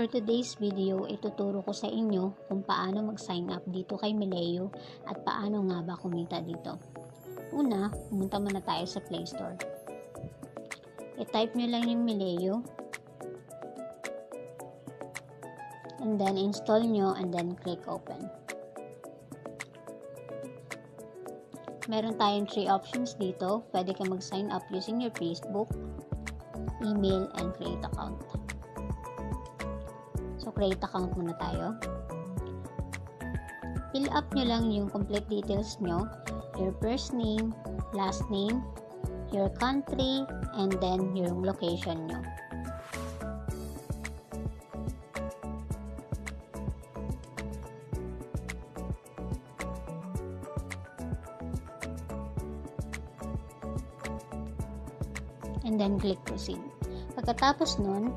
For today's video, ituturo ko sa inyo kung paano mag-sign up dito kay Mileo at paano nga ba kumita dito. Una, pumunta muna tayo sa Play Store. I-type nyo lang yung Mileo. And then install nyo and then click open. Meron tayong 3 options dito. Pwede ka mag-sign up using your Facebook, email, and create account. So, create account muna tayo. Fill up nyo lang yung complete details nyo. Your first name, last name, your country, and then yung location nyo. And then click proceed. Pagkatapos nun,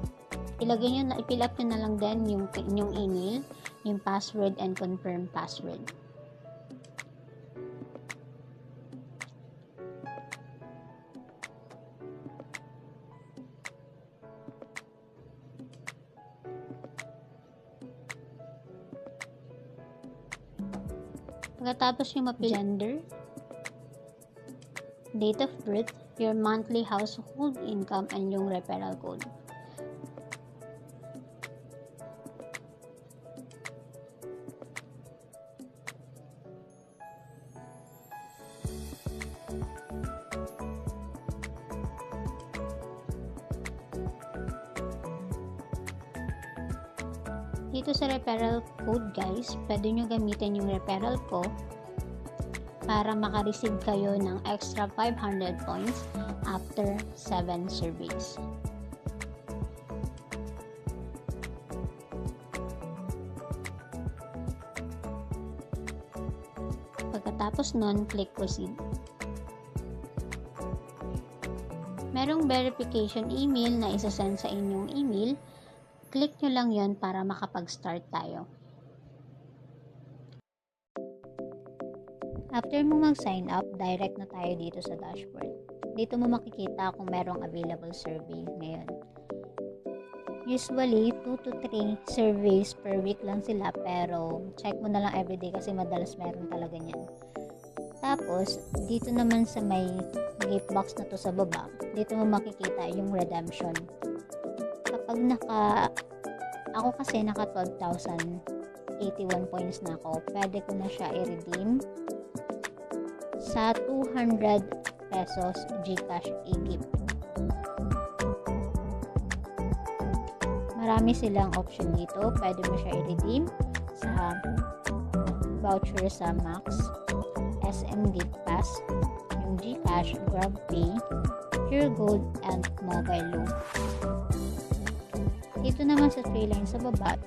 i-fill up nyo na lang din yung inyong email, yung password, and confirm password. Pagkatapos yung gender, date of birth, your monthly household income, and yung referral code. Dito sa referral code guys, pwede nyo gamitin yung referral ko para makareceive kayo ng extra 500 points after 7 surveys. Pagkatapos nun, click proceed. Merong verification email na isasend sa inyong email. Click nyo lang yon para makapag-start tayo. After mo mag-sign up, direct na tayo dito sa dashboard. Dito mo makikita kung merong available survey ngayon. Usually, 2 to 3 surveys per week lang sila, pero check mo na lang everyday kasi madalas meron talaga niyan. Tapos, dito naman sa may gift box na to sa baba, dito mo makikita yung redemption. Kapag ako kasi naka 12,081 points na ako, pwede ko na siya i-redeem sa 200 pesos GCash e-gift. Marami silang option dito. Pwede mo siya i-redeem sa voucher sa Max, SM Gift Pass, yung GCash, GrabPay, Pure Gold, and Mobile Loan. Dito naman sa 3 lines sa baba,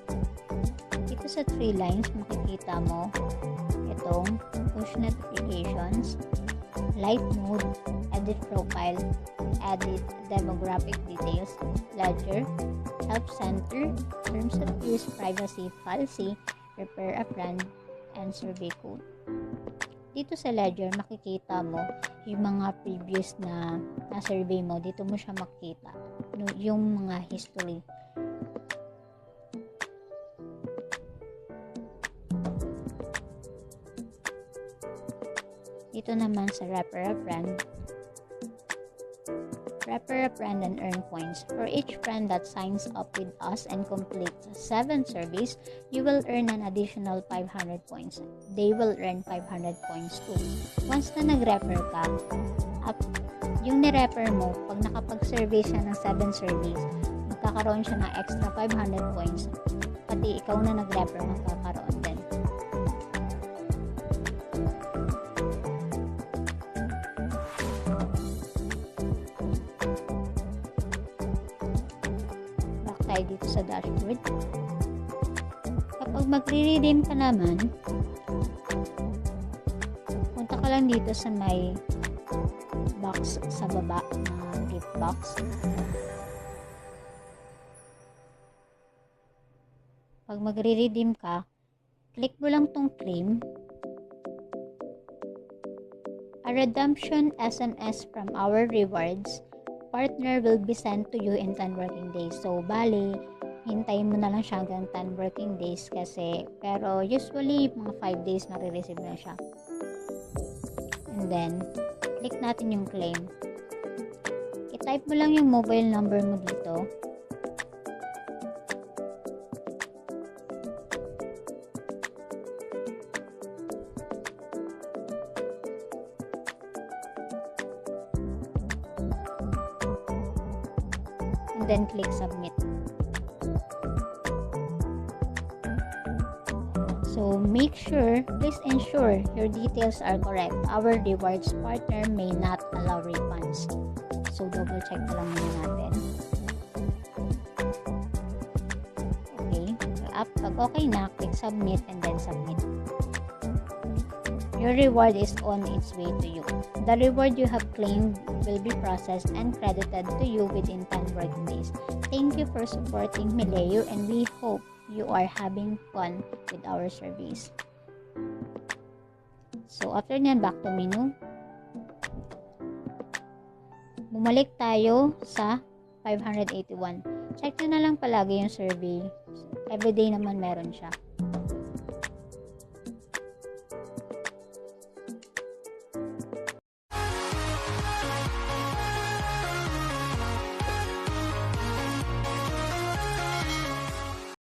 dito sa 3 lines makikita mo itong push notifications, light mode, edit profile, edit demographic details, ledger, help center, terms of use, privacy policy, prepare a friend, and survey code. Dito sa ledger makikita mo yung mga previous na survey mo. Dito mo siya makita yung mga history. Dito naman sa refer a friend and earn points. For each friend that signs up with us and completes 7 surveys, you will earn an additional 500 points. They will earn 500 points too. Once na nag-refer ka, yung ni-refer mo, pag nakapag-survey siya ng 7 surveys, magkakaroon siya ng extra 500 points. Pati ikaw na nag-refer, magkakaroon din. Tayo dito sa dashboard. Kapag magre-redeem ka naman, punta ka lang dito sa may box sa baba na gift box. Pag magre-redeem ka, click mo lang tong claim. A redemption SMS from our rewards partner will be sent to you in 10 working days. So, bali, hintayin mo na lang siya hanggang 10 working days kasi, pero usually mga 5 days marireceive na siya. And then click natin yung claim. I-type mo lang yung mobile number mo dito. And then click submit. So please ensure your details are correct. Our rewards partner may not allow refunds. So double check na lang muna natin. Okay. Pag okay na, click submit and then submit. Your reward is on its way to you. The reward you have claimed will be processed and credited to you within 10 working days. Thank you for supporting Mileo, and we hope you are having fun with our service. So after nyan, back to menu. Bumalik tayo sa 581. Check nyo na lang palagi yung survey. Everyday naman meron siya.